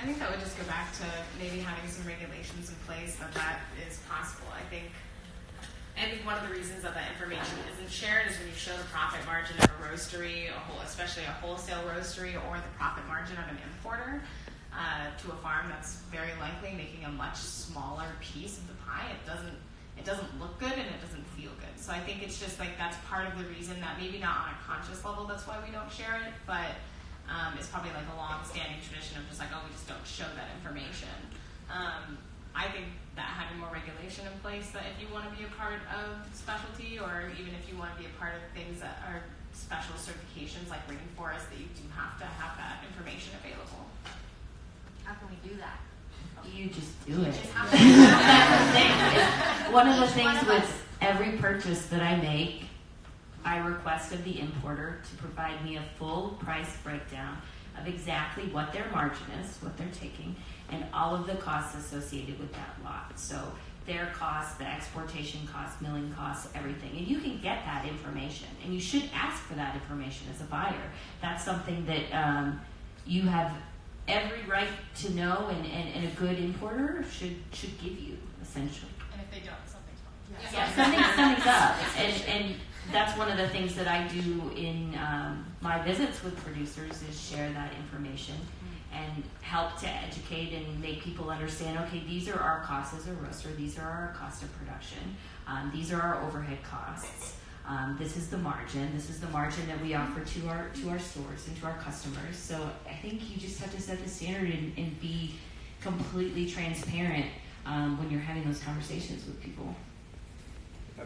think that would just go back to maybe having some regulations in place that is possible. I think one of the reasons that information isn't shared is when you show the profit margin of a roastery, especially a wholesale roastery, or the profit margin of an importer to a farm that's very likely making a much smaller piece of the pie. It doesn't look good and it doesn't feel good. So I think it's just like that's part of the reason that maybe not on a conscious level that's why we don't share it, but it's probably like a long-standing tradition of just like, oh, we just don't show that information. I think that having more regulation in place, that if you want to be a part of specialty, or even if you want to be a part of things that are special certifications like rainforest, that you do have to have that information available. How can we do that? You just do it. Just That's the thing. One of the things with every purchase that I make, I request of the importer to provide me a full price breakdown of exactly what their margin is, what they're taking, and all of the costs associated with that lot. So their costs, the exportation costs, milling costs, everything. And you can get that information, and you should ask for that information as a buyer. That's something that you have every right to know, and a good importer should give you, essentially. And if they don't, something's wrong. Yeah, something's up. And that's one of the things that I do in my visits with producers is share that information and help to educate and make people understand, okay, these are our costs as a roaster, these are our cost of production, these are our overhead costs, this is the margin that we offer to our stores and to our customers. So I think you just have to set the standard and be completely transparent when you're having those conversations with people.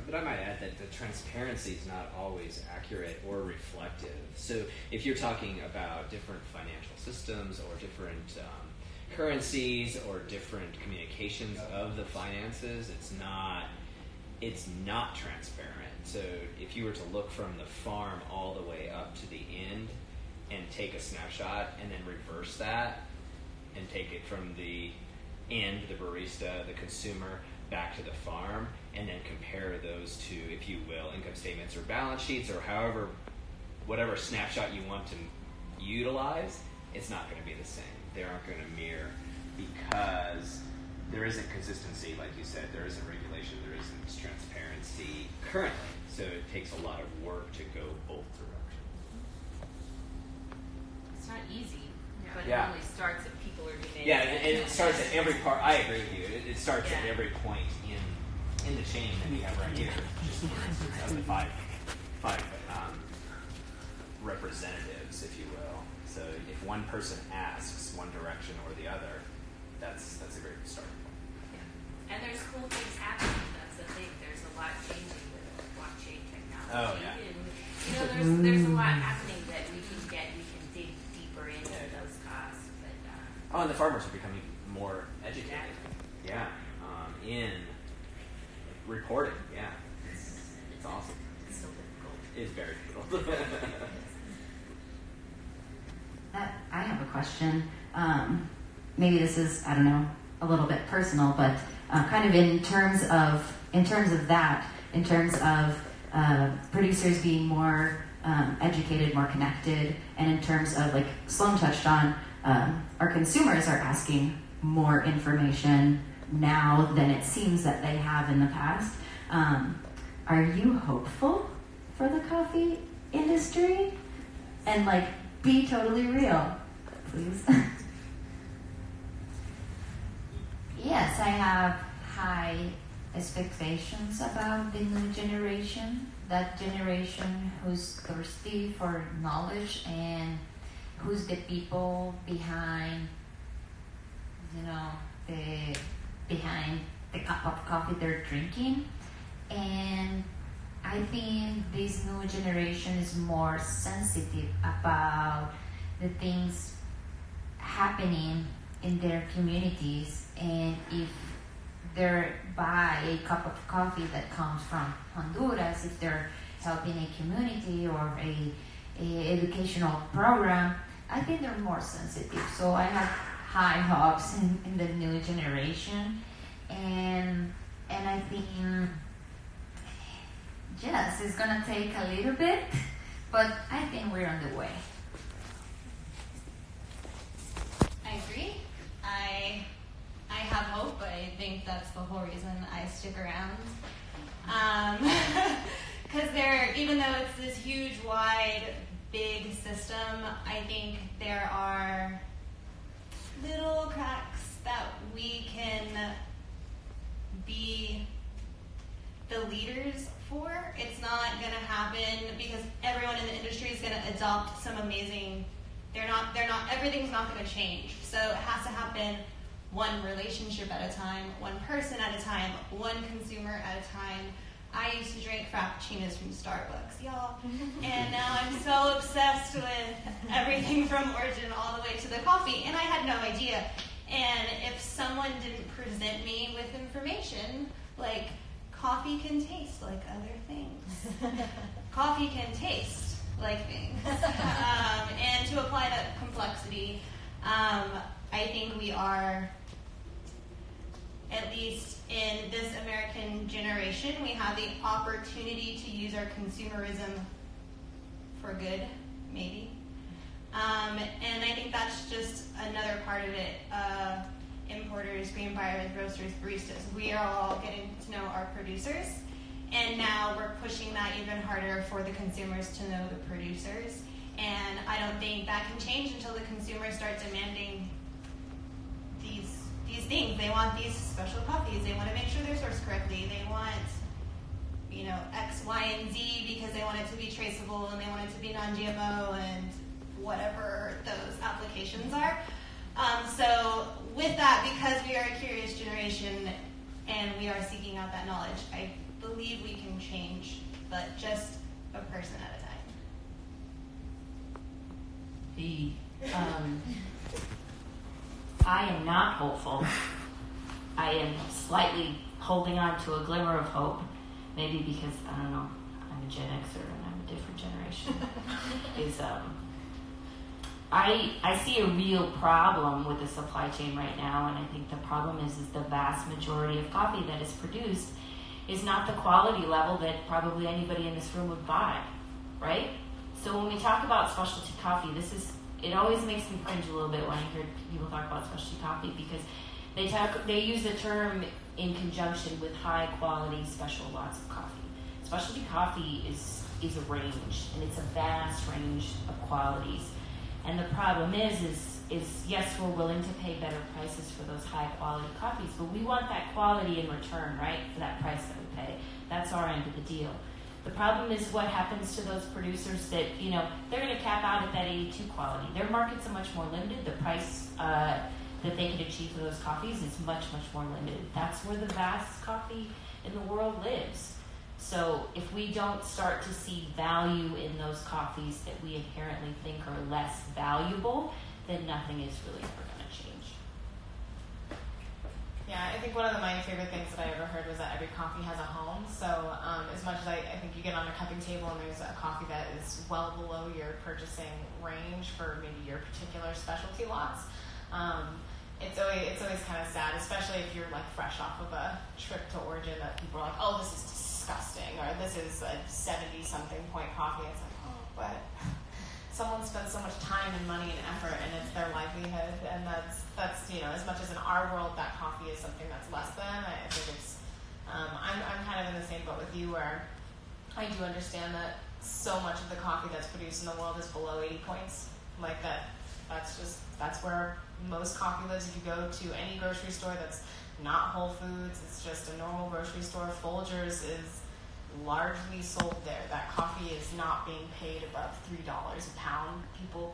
But I might add that the transparency is not always accurate or reflective. So if you're talking about different financial systems or different currencies or different communications of the finances, it's not transparent. So if you were to look from the farm all the way up to the end and take a snapshot and then reverse that and take it from the end, the barista, the consumer, back to the farm, and then compare those to, if you will, income statements or balance sheets or whatever snapshot you want to utilize, it's not going to be the same. They aren't going to mirror because there isn't consistency, like you said, there isn't regulation, there isn't transparency currently. So it takes a lot of work to go both directions. It's not easy, but Yeah. it really starts at people are demanding. Yeah, and it starts at every part. I agree with you. It starts at every point in the chain that we have right here. Just for instance, of the five representatives, if you will. So if one person asks one direction or the other, that's a great start. Yeah. And there's cool things happening. That's the thing. There's a lot changing with blockchain technology. Oh, yeah. And, there's a lot happening that we can dig deeper into those costs. But, and the farmers are becoming more educated. Yeah. In reporting. Yeah. It's awesome. it's still difficult. It's very difficult. I have a question. Maybe this is, I don't know, a little bit personal, but kind of in terms of producers being more educated, more connected, and in terms of, like Sloane touched on, our consumers are asking more information now than it seems that they have in the past. Are you hopeful for the coffee industry? And be totally real, please. Yes, I have high expectations about the new generation. That generation who's thirsty for knowledge and who's the people behind, behind the cup of coffee they're drinking. And I think this new generation is more sensitive about the things happening in their communities, and if they buy a cup of coffee that comes from Honduras, if they're helping a community or a educational program, I think they're more sensitive. So I have high hopes in the new generation, and I think yes, it's gonna take a little bit, but I think we're on the way. I agree. but I think that's the whole reason I stick around. Because even though it's this huge, wide, big system, I think there are little cracks that we can be the leaders for. It's not going to happen because everyone in the industry is going to adopt some amazing. Everything's not going to change. So it has to happen one relationship at a time, one person at a time, one consumer at a time. I used to drink frappuccinos from Starbucks, y'all. And now I'm so obsessed with everything from origin all the way to the coffee. And I had no idea. And if someone didn't present me with information, like coffee can taste like other things. Coffee can taste like things. And to apply that complexity, I think we are, at least in this American generation, we have the opportunity to use our consumerism for good, maybe. And I think that's just another part of it. Importers, green buyers, roasters, baristas, we are all getting to know our producers. And now we're pushing that even harder for the consumers to know the producers. And I don't think that can change until the consumers start demanding these things. They want these special coffees. They want to make sure they're sourced correctly. They want, X, Y, and Z because they want it to be traceable and they want it to be non-GMO and whatever those applications are. So with that, because we are a curious generation and we are seeking out that knowledge, I believe we can change, but just a person at a time. I am not hopeful. I am slightly holding on to a glimmer of hope, maybe because, I don't know, I'm a Gen Xer and I'm a different generation. I see a real problem with the supply chain right now, and I think the problem is the vast majority of coffee that is produced is not the quality level that probably anybody in this room would buy, right? So when we talk about specialty coffee, it always makes me cringe a little bit when I hear people talk about specialty coffee because they use the term in conjunction with high quality special lots of coffee. Specialty coffee is a range, and it's a vast range of qualities. And the problem is yes, we're willing to pay better prices for those high quality coffees, but we want that quality in return, right, for that price that we pay. That's our end of the deal. The problem is what happens to those producers that, they're going to cap out at that 82 quality. Their markets are much more limited. The price that they can achieve for those coffees is much, much more limited. That's where the vast coffee in the world lives. So if we don't start to see value in those coffees that we inherently think are less valuable, then nothing is really ever going to change. Yeah, I think one of my favorite things that I ever heard was that every coffee has a home. So as much as I think you get on a cupping table and there's a coffee that is well below your purchasing range for maybe your particular specialty lots, it's always kind of sad, especially if you're like fresh off of a trip to origin that people are like, oh, this is disgusting, or this is a 70-something point coffee. It's like, oh, but someone spends so much time and money and effort, and it's their livelihood, and that's as much as in our world that coffee is something that's less than. I think it's I'm kind of in the same boat with you where I do understand that so much of the coffee that's produced in the world is below 80 points. Like that's where most coffee lives. If you go to any grocery store that's not Whole Foods, it's just a normal grocery store. Folgers is largely sold there. That coffee is not being paid above $3 a pound.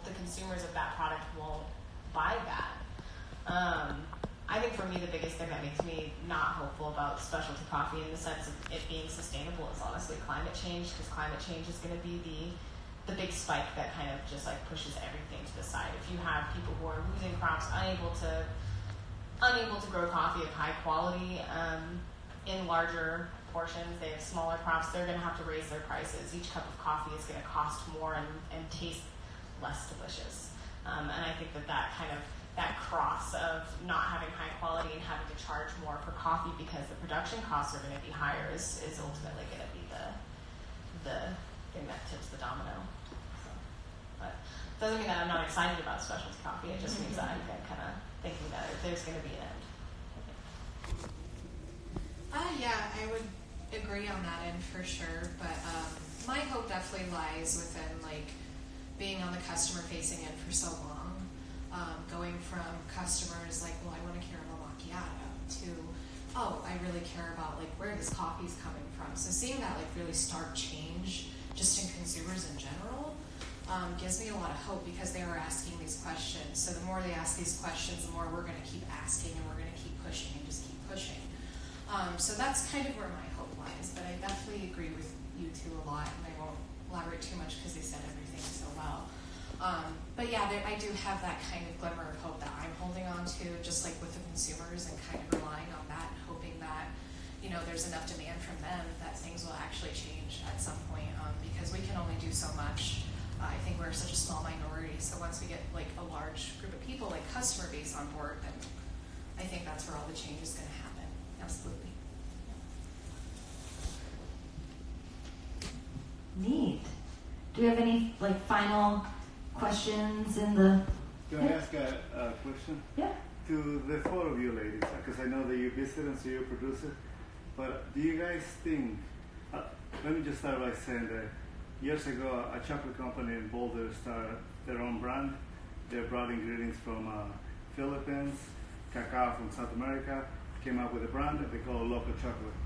The consumers of that product won't buy that. I think for me the biggest thing that makes me not hopeful about specialty coffee in the sense of it being sustainable is honestly climate change, because climate change is going to be the big spike that kind of just like pushes everything to the side. If you have people who are losing crops, unable to grow coffee of high quality in larger portions, they have smaller crops, they're going to have to raise their prices. Each cup of coffee is going to cost more and taste less delicious. And I think that cross of not having high quality and having to charge more for coffee because the production costs are going to be higher is ultimately going to be the thing that tips the domino. So, but it doesn't mean that I'm not excited about specialty coffee. It just means that I'm kind of thinking that there's going to be an end. Yeah, I would agree on that end for sure, but my hope definitely lies within like being on the customer facing end for so long, going from customers like, well, I want a caramel macchiato to, oh, I really care about like where this coffee's coming from. So seeing that like really stark change just in consumers in general gives me a lot of hope because they are asking these questions. So the more they ask these questions, the more we're going to keep asking and we're going to keep pushing and just keep pushing. So that's kind of where my hope lies, but I definitely agree with you two a lot, and I won't elaborate too much because they said everything so well. But yeah, I do have that kind of glimmer of hope that I'm holding on to, just like with the consumers, and kind of relying on that, hoping that, you know, there's enough demand from them that things will actually change at some point, because we can only do so much. I think we're such a small minority, so once we get like a large group of people, like customer base on board, then I think that's where all the change is going to happen. Absolutely. Neat. Do we have any like final questions in the? Can I ask a question? Yeah. To the four of you ladies, because I know that you visit and so you produce it, but do you guys think, let me just start by saying that years ago a chocolate company in Boulder started their own brand. They brought ingredients from Philippines, cacao from South America, came up with a brand that they call local chocolate.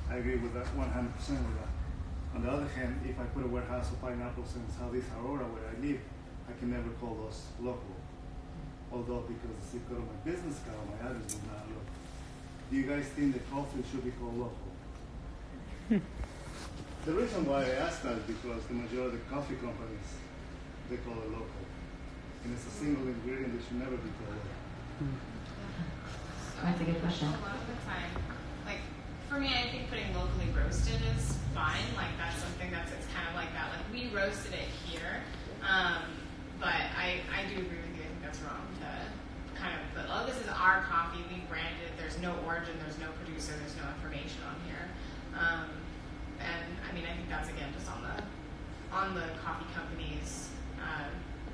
I agree with that 100% with that. On the other hand, if I put a warehouse of pineapples in Southeast Aurora where I live, I can never call those local. Although because the zip code of my business card, my address is not local. Do you guys think that coffee should be called local? The reason why I ask that is because the majority of the coffee companies, they call it local. And it's a single ingredient that should never be called local. That's a good question. A lot of the time, like for me, I think putting locally roasted is fine. Like that's something it's kind of like that. Like we roasted it here, but I do agree with you. I think that's wrong to kind of put, oh, this is our coffee. We branded it. There's no origin. There's no producer. There's no information on here. And I mean, I think that's again just on the coffee company's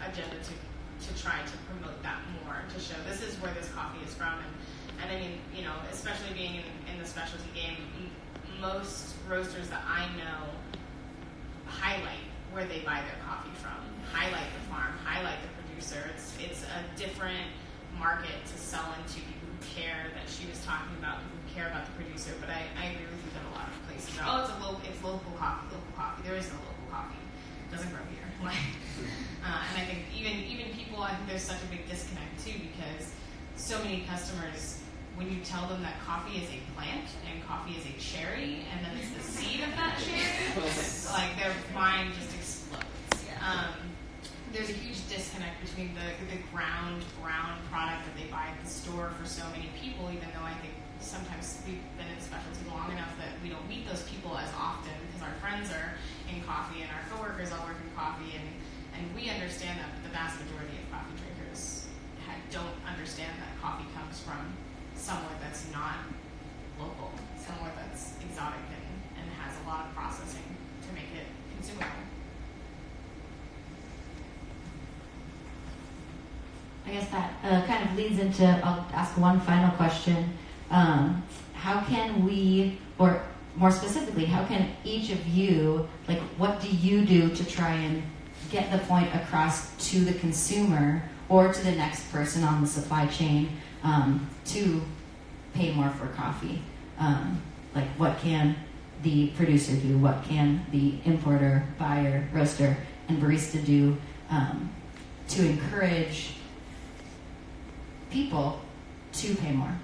agenda to try to promote that more, to show this is where this coffee is from. And I mean, you know, especially being in the specialty game, most roasters that I know highlight where they buy their coffee from, highlight the farm, highlight the producer. It's a different market to sell into, people who care, that she was talking about, people who care about the producer. But I agree with you that a lot of places are, it's local coffee. There is no local coffee. It doesn't grow here. And I think even people, I think there's such a big disconnect too, because so many customers, when you tell them that coffee is a plant and coffee is a cherry, and then it's the seed of that cherry, like their mind just explodes. There's a huge disconnect between the ground product that they buy at the store for so many people, even though I think sometimes we've been in specialty long enough that we don't meet those people as often because our friends are in coffee and our coworkers all work in coffee, and we understand that, but the vast majority of coffee drinkers don't understand that coffee comes from somewhere that's not local, somewhere that's exotic and has a lot of processing to make it consumable. I guess that kind of leads into, I'll ask one final question. How can we, or more specifically, how can each of you, like what do you do to try and get the point across to the consumer or to the next person on the supply chain to pay more for coffee? Like what can the producer do? What can the importer, buyer, roaster, and barista do to encourage people to pay more?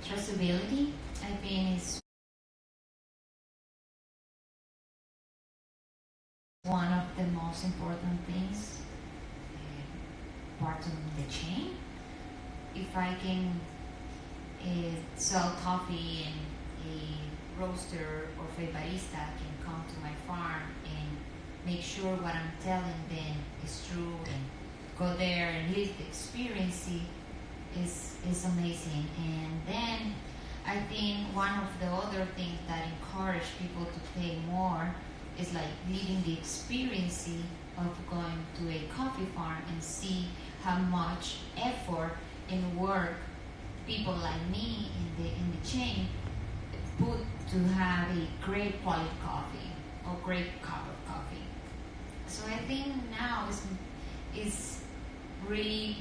Traceability, I think, is one of the most important things, part of the chain. If I can sell coffee and a roaster or a barista can come to my farm and make sure what I'm telling them is true and go there and live the experience is amazing. And then I think one of the other things that encourage people to pay more is like living the experience of going to a coffee farm and see how much effort and work people like me in the chain put to have a great quality coffee or great cup of coffee. So I think now is really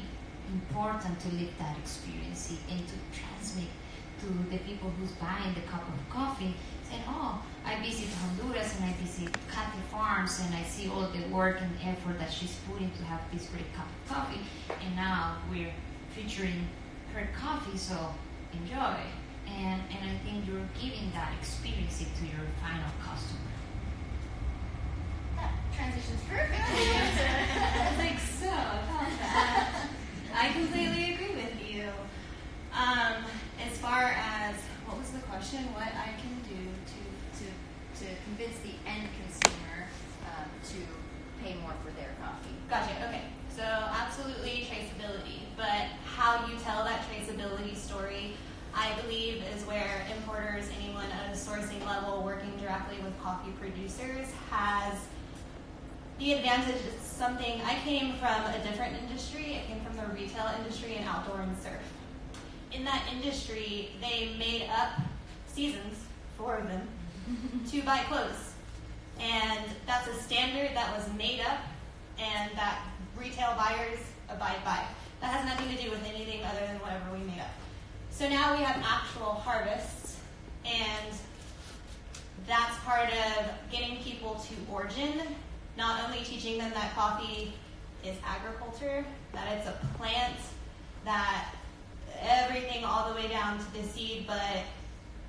important to live that experience and to transmit to the people who's buying the cup of coffee, saying, oh, I visit Honduras and I visit Katia Farms and I see all the work and effort that she's putting to have this great cup of coffee, and now we're featuring her coffee, so enjoy. And I think you're giving that experience to your final customer. That transitions perfectly. I think so. I completely agree with you. As far as, what was the question? What I can do to convince the end consumer to pay more for their coffee. Gotcha, okay. So absolutely traceability, but how you tell that traceability story, I believe, is where importers, anyone at a sourcing level working directly with coffee producers, has the advantage. It's something, I came from a different industry. I came from the retail industry and outdoor and surf. In that industry, they made up seasons, 4 of them, to buy clothes. And that's a standard that was made up and that retail buyers abide by. That has nothing to do with anything other than whatever we made up. So now we have actual harvests, and that's part of getting people to origin, not only teaching them that coffee is agriculture, that it's a plant, that everything all the way down to the seed, but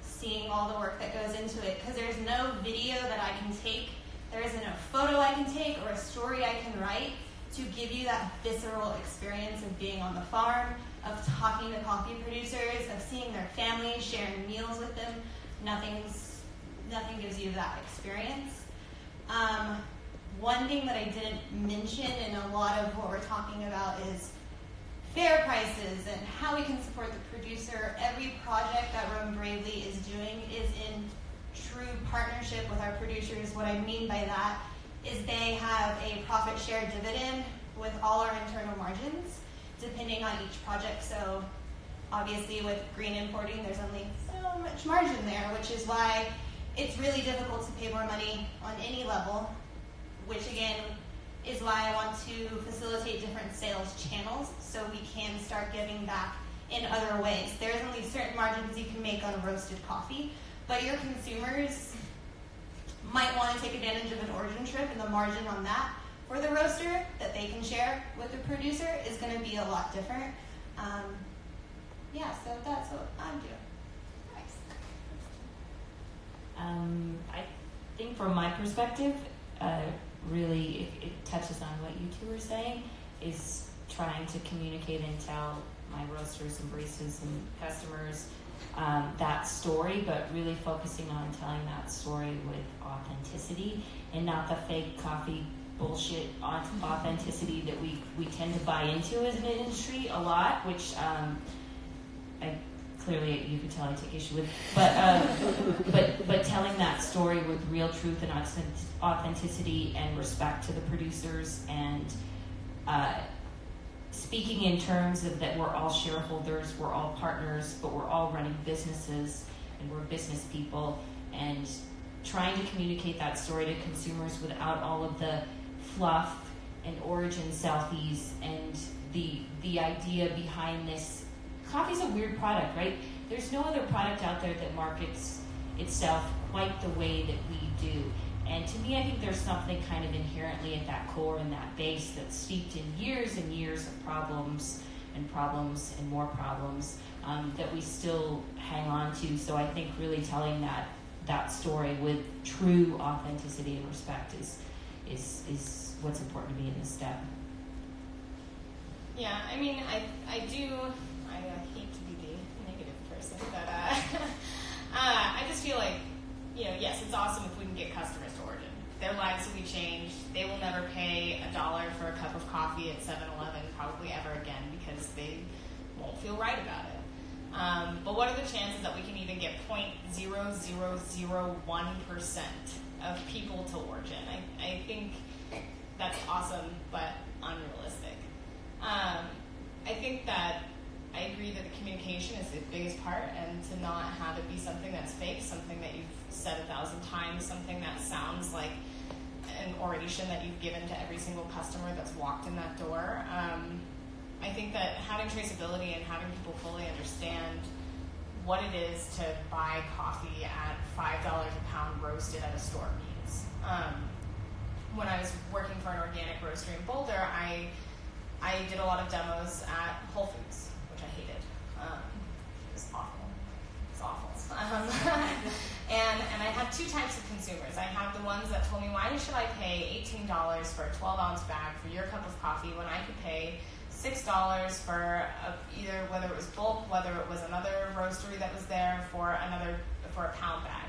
seeing all the work that goes into it, because there's no video that I can take, there isn't a photo I can take or a story I can write to give you that visceral experience of being on the farm, of talking to coffee producers, of seeing their families, sharing meals with them. Nothing gives you that experience. One thing that I didn't mention in a lot of what we're talking about is fair prices and how we can support the producer. Every project that Roam Bravely is doing is in true partnership with our producers. What I mean by that is they have a profit share dividend with all our internal margins, depending on each project. So obviously with green importing, there's only so much margin there, which is why it's really difficult to pay more money on any level, which again is why I want to facilitate different sales channels so we can start giving back in other ways. There's only certain margins you can make on roasted coffee, but your consumers might want to take advantage of an origin trip, and the margin on that for the roaster that they can share with the producer is going to be a lot different. So that's what I'm doing. Nice. I think from my perspective, really it touches on what you two were saying, is trying to communicate and tell my roasters and baristas and customers that story, but really focusing on telling that story with authenticity and not the fake coffee bullshit authenticity that we tend to buy into as an industry a lot, which I clearly you could tell I take issue with, but telling that story with real truth and authenticity and respect to the producers, and speaking in terms of that we're all shareholders, we're all partners, but we're all running businesses and we're business people, and trying to communicate that story to consumers without all of the fluff and origin selfies and the idea behind this. Coffee's a weird product, right? There's no other product out there that markets itself quite the way that we do. And to me, I think there's something kind of inherently at that core and that base that's steeped in years and years of problems and more problems that we still hang on to. So I think really telling that story with true authenticity and respect is what's important to me in this step. Yeah, I mean, I hate to be the negative person, but I just feel like, yes, it's awesome if we can get customers to origin. Their lives will be changed. They will never pay $1 for a cup of coffee at 7-Eleven probably ever again because they won't feel right about it. But what are the chances that we can even get 0.0001% of people to origin? I think that's awesome, but unrealistic. I think that I agree that the communication is the biggest part, and to not have it be something that's fake, something that you've said 1,000 times, something that sounds like an oration that you've given to every single customer that's walked in that door. I think that having traceability and having people fully understand what it is to buy coffee at $5 a pound roasted at a store means. When I was working for an organic roastery in Boulder, I did a lot of demos at Whole Foods, which I hated. It was awful. It's awful. And I had two types of consumers. I have the ones that told me, why should I pay $18 for a 12-ounce bag for your cup of coffee when I could pay $6 for either whether it was bulk, whether it was another roastery that was there for a pound bag.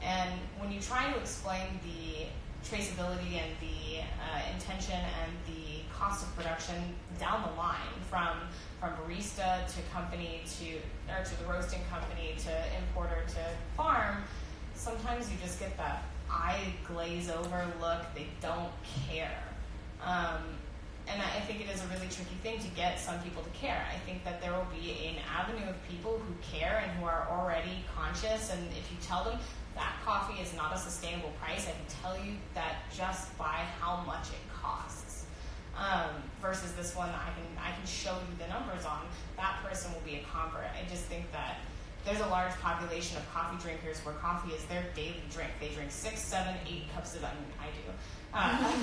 And when you try to explain the traceability and the intention and the cost of production down the line from barista to company to the roasting company to importer to farm, sometimes you just get that eye glaze over look. They don't care. And I think it is a really tricky thing to get some people to care. I think that there will be an avenue of people who care and who are already conscious, and if you tell them that coffee is not a sustainable price, I can tell you that just by how much it costs. Versus this one that I can show you the numbers on, that person will be a convert. I just think that there's a large population of coffee drinkers where coffee is their daily drink. They drink 6, 7, 8 cups of,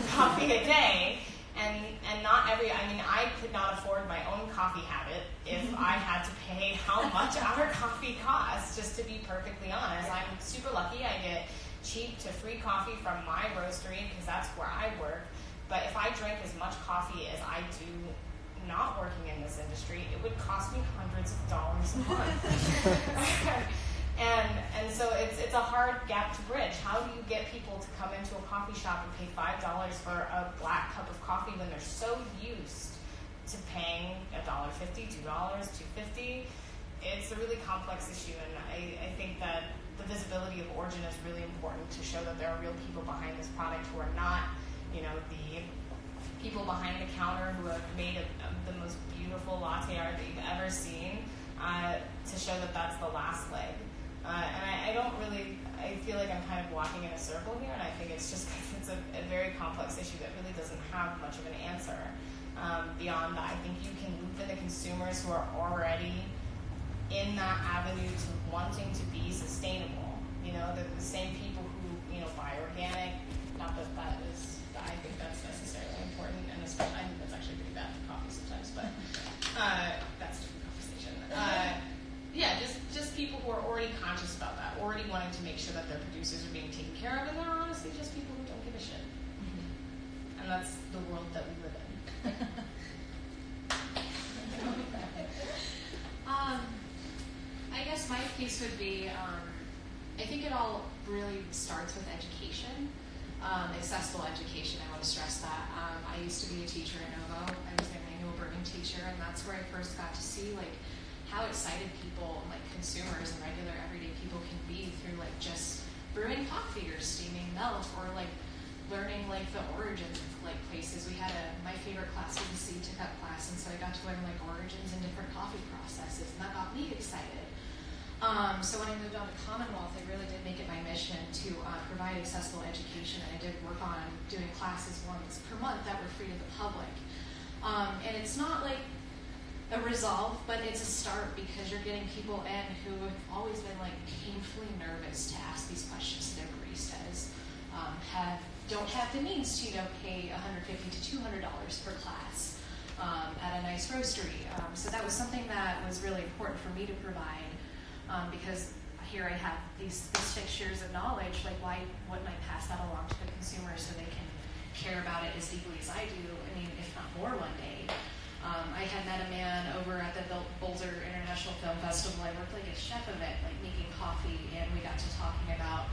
coffee a day. And not I could not afford my own coffee habit if I had to pay how much our coffee costs, just to be perfectly honest. I'm super lucky. I get cheap to free coffee from my roastery because that's where I work. But if I drank as much coffee as I do not working in this industry, it would cost me hundreds of dollars a month. And so it's a hard gap to bridge. How do you get people to come into a coffee shop and pay $5 for a black cup of coffee when they're so used to paying $1.50, $2, $2.50? It's a really complex issue, and I think that the visibility of origin is really important to show that there are real people behind this product who are not, the people behind the counter who have made the most beautiful latte art that you've ever seen, to show that that's the last leg. And I feel like I'm kind of walking in a circle here, and I think it's just because it's a very complex issue that really doesn't have much of an answer. Beyond that, I think you can loop in the consumers who are already in that avenue to wanting to be sustainable. The same people who, buy organic, not that I think that's necessarily important, and especially, I think that's actually pretty bad for coffee sometimes, but that's a different conversation. Just people who are already conscious about that, already wanting to make sure that their producers are being taken care of, and they're honestly just people who don't give a shit. Mm-hmm. And that's the world that we live in. I guess my piece would be, I think it all really starts with education, accessible education. I want to stress that. I used to be a teacher at Novo. I was their manual brewing teacher, and that's where I first got to see how excited people, consumers and regular everyday people can be through just brewing coffee or steaming milk or learning the origins of places. We had my favorite class was a seed to cup class, and so I got to learn origins and different coffee processes, and that got me excited. So when I moved on to Commonwealth, I really did make it my mission to provide accessible education, and I did work on doing classes once per month that were free to the public. And it's not a resolve, but it's a start because you're getting people in who have always been painfully nervous to ask these questions to their baristas, don't have the means to pay $150 to $200 per class at a nice roastery. So that was something that was really important for me to provide, because here I have these fixtures of knowledge. Why wouldn't I pass that along to the consumers so they can care about it as deeply as I do? If not more one day. I had met a man over at the Boulder International Film Festival. I worked as chef of it, making coffee, and we got to talking about,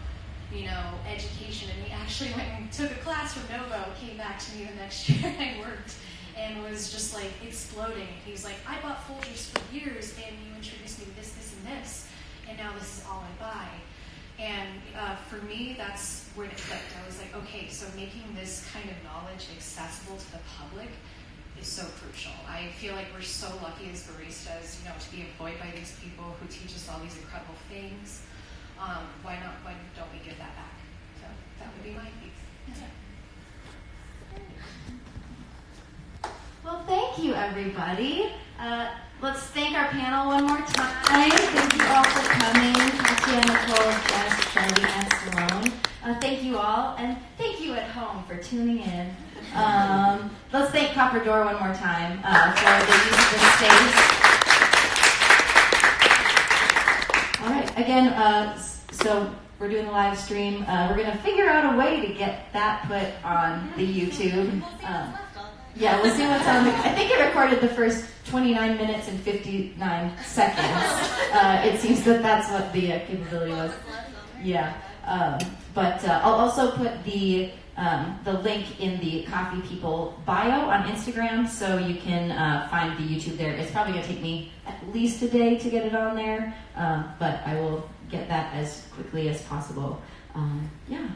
education. And he actually went and took a class from Novo, came back to me the next year I worked, and was just exploding. He was I bought Folgers for years, and you introduced me to this, this, and this, and now this is all I buy. And for me, that's where it clicked. I was okay, so making this kind of knowledge accessible to the public is so crucial. I I feel like we're so lucky as baristas, you know, to be employed by these people who teach us all these incredible things. Why don't we give that back? So that would be my piece. Yeah. Well, thank you, everybody. Let's thank our panel one more time. Thank you all for coming. Katia, Nicole, Jess, Shelby, and Sloane. Thank you all, and thank you at home for tuning in. Let's thank Copper Door one more time for the use of the space. All right, again, so we're doing the live stream. We're going to figure out a way to get that put on the YouTube. Yeah, we'll see what's on the... I think it recorded the first 29 minutes and 59 seconds. It seems that that's what the capability was. Yeah. But I'll also put the link in the Coffee People bio on Instagram, so you can find the YouTube there. It's probably going to take me at least a day to get it on there, but I will get that as quickly as possible. Yeah.